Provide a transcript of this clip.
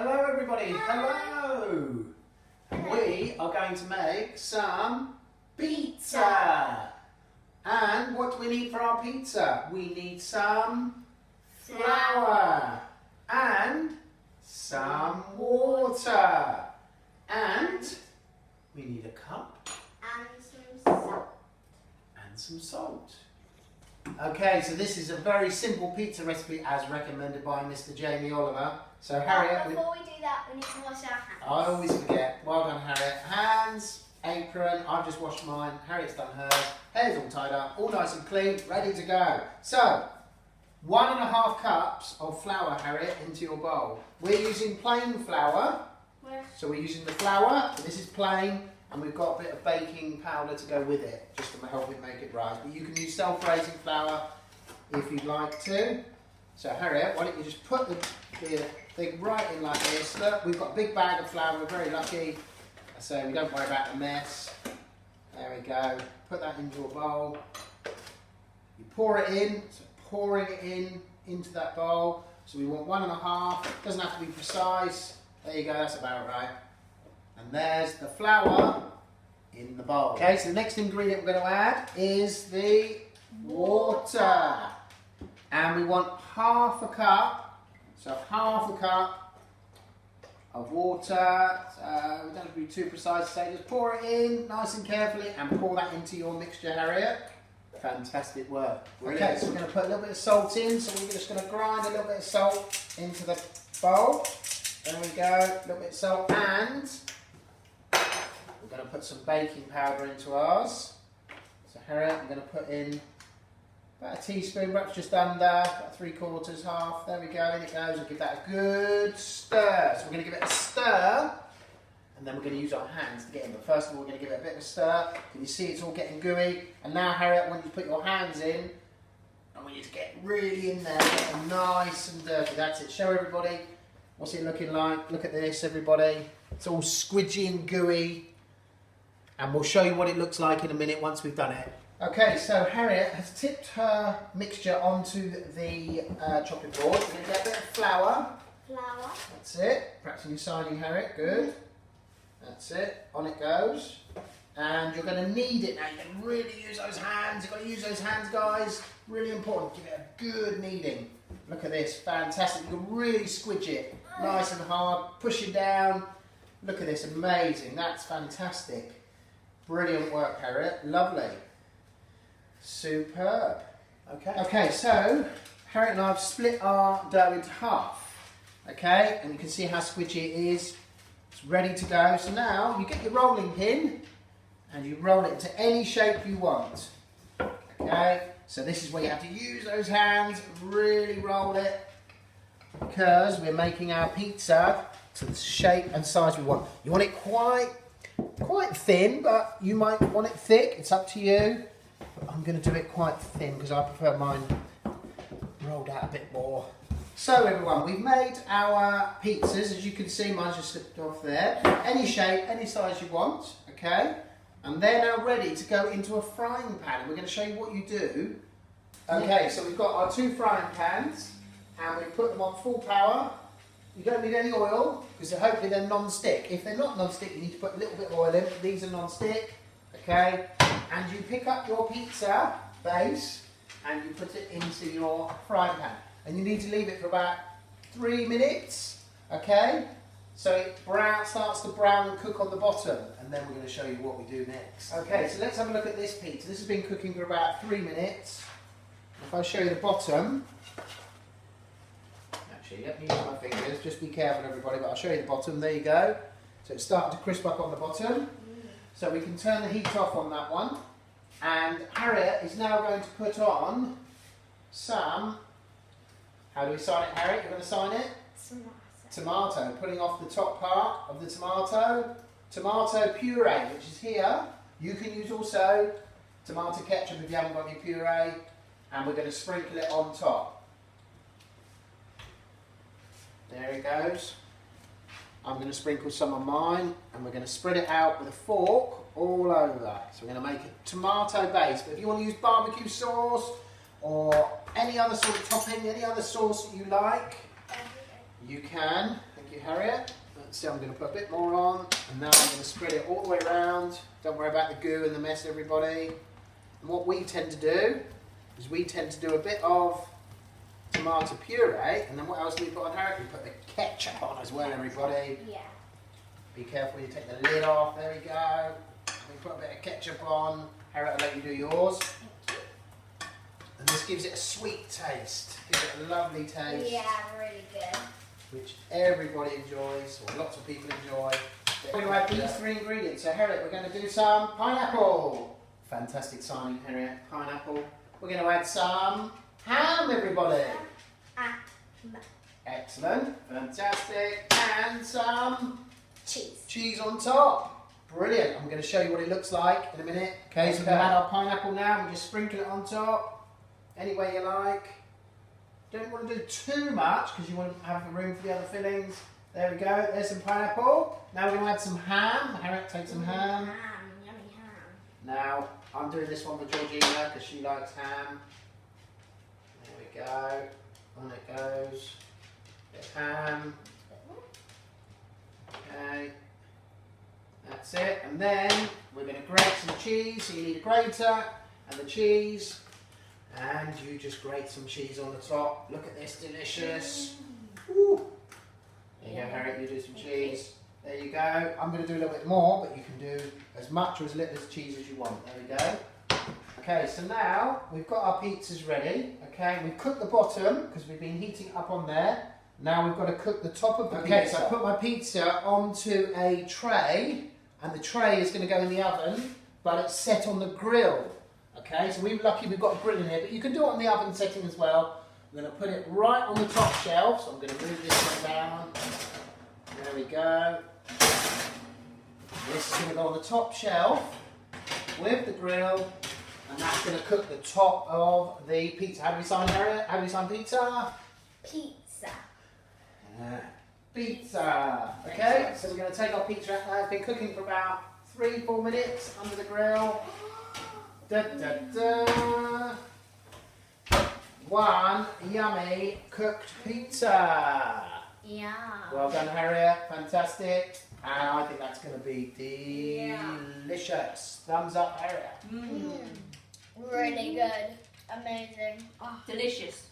Hello everybody, hello! We are going to make some pizza. And what do we need for our pizza? We need some flour and some water. And we need a cup and some salt. Okay, so this is a very simple pizza recipe as recommended by Mr. Jamie Oliver. So Harriet... Before we do that, we need to wash our hands. I always forget. Well done, Harriet. Hands, apron. I've just washed mine. Harriet's done hers. Hair's all tied up, all nice and clean, ready to go. So, 1.5 cups of flour, Harriet, into your bowl. We're using plain flour. So we're using the flour. This is plain. And we've got a bit of baking powder to go with it, just to help it make it rise. But you can use self-raising flour if you'd like to. So Harriet, why don't you just put the thing right in like this. Look, we've got a big bag of flour, we're very lucky. So we don't worry about the mess. There we go. Put that into your bowl. You pour it in, so pouring it into that bowl. So we want 1.5, doesn't have to be precise. There you go, that's about right. And there's the flour in the bowl. Okay, so the next ingredient we're going to add is the water. And we want 1/2 cup, so 1/2 cup of water. So we don't have to be too precise, so just pour it in nice and carefully and pour that into your mixture, Harriet. Fantastic work. Okay, so we're going to put a little bit of salt in, so we're just going to grind a little bit of salt into the bowl. There we go, a little bit of salt, and we're going to put some baking powder into ours. So Harriet, I'm going to put in about a teaspoon, perhaps just under, about 3/4, half. There we go, in it goes. We'll give that a good stir. So we're going to give it a stir, and then we're going to use our hands to get in. But first of all, we're going to give it a bit of a stir. Can you see it's all getting gooey? And now, Harriet, when you put your hands in, I want you to get really in there, get them nice and dirty. That's it. Show everybody. What's it looking like? Look at this, everybody. It's all squidgy and gooey. And we'll show you what it looks like in a minute once we've done it. Okay, so Harriet has tipped her mixture onto the chopping board. We're going to get a bit of flour. Flour. That's it. Practicing your signing, Harriet. Good. That's it. On it goes. And you're going to knead it now. You can really use those hands. You've got to use those hands, guys. Really important. Give it a good kneading. Look at this. Fantastic. You can really squidge it. Nice and hard. Push it down. Look at this. Amazing. That's fantastic. Brilliant work, Harriet. Lovely. Superb. Okay, so Harriet and I have split our dough into half. Okay, and you can see how squidgy it is. It's ready to go. So now you get your rolling pin and you roll it into any shape you want. Okay, so this is where you have to use those hands, really roll it, because we're making our pizza to the shape and size we want. You want it quite thin, but you might want it thick. It's up to you. But I'm going to do it quite thin because I prefer mine rolled out a bit more. So everyone, we've made our pizzas. As you can see, mine's just slipped off there. Any shape, any size you want, okay? And they're now ready to go into a frying pan. We're going to show you what you do. Okay, so we've got our 2 frying pans and we put them on full power. You don't need any oil because hopefully they're non-stick. If they're not non-stick, you need to put a little bit of oil in. These are non-stick, okay? And you pick up your pizza base and you put it into your frying pan. And you need to leave it for about 3 minutes, okay? So it starts to brown and cook on the bottom. And then we're going to show you what we do next. Okay, so let's have a look at this pizza. This has been cooking for about 3 minutes. If I show you the bottom, actually, let me use my fingers. Just be careful, everybody, but I'll show you the bottom. There you go. So it's starting to crisp up on the bottom. So we can turn the heat off on that one. And Harriet is now going to put on some, how do we sign it, Harriet? You're going to sign it? Tomato. Putting off the top part of the tomato puree, which is here. You can use also tomato ketchup if you haven't got any puree. And we're going to sprinkle it on top. There it goes. I'm going to sprinkle some on mine and we're going to spread it out with a fork all over. So we're going to make it tomato based, but if you want to use barbecue sauce or any other sort of topping, any other sauce that you like, you can. Thank you, Harriet. Let's see, I'm going to put a bit more on, and now I'm going to spread it all the way around. Don't worry about the goo and the mess, everybody. And what we tend to do is we tend to do a bit of tomato puree, and then what else do we put on, Harriet? We put the ketchup on as well, everybody. Yeah. Be careful you take the lid off. There we go. We put a bit of ketchup on. Harriet, I'll let you do yours. And this gives it a sweet taste. Gives it a lovely taste. Yeah, really good. Which everybody enjoys, or lots of people enjoy. We're going to add these 3 ingredients. So Harriet, we're going to do some pineapple. Fantastic signing, Harriet. Pineapple. We're going to add some ham, everybody. Excellent. Fantastic. And some Cheese. cheese on top. Brilliant. I'm going to show you what it looks like in a minute. Okay, so we're going to add our pineapple now. We just sprinkle it on top. Any way you like. Don't want to do too much because you want to have the room for the other fillings. There we go. There's some pineapple. Now we're going to add some ham. Harriet, take some ham. Ham. Yummy ham. Now, I'm doing this one for Georgina because she likes ham. There we go. On it goes. Bit of ham. Okay. That's it. And then we're going to grate some cheese. So you need a grater and the cheese. And you just grate some cheese on the top. Look at this, delicious. Woo. There you go, Harriet, you do some cheese. There you go. I'm going to do a little bit more, but you can do as much or as little as cheese as you want. There we go. Okay, so now we've got our pizzas ready. Okay, we've cooked the bottom because we've been heating up on there. Now we've got to cook the top of the pizza. Okay, so I put my pizza onto a tray, and the tray is going to go in the oven, but it's set on the grill. Okay, so we're lucky we've got a grill in here, but you can do it on the oven setting as well. I'm going to put it right on the top shelf, so I'm going to move this one down. There we go. This is going to go on the top shelf with the grill, and that's going to cook the top of the pizza. How do we sign, Harriet? How do we sign pizza? Pizza. Pizza. Okay, so we're going to take our pizza out now. It's been cooking for about 3-4 minutes under the grill. Da, da, da. One yummy cooked pizza. Yeah. Well done, Harriet. Fantastic. And I think that's going to be delicious. Thumbs up, Harriet. Really good. Amazing. Oh, delicious.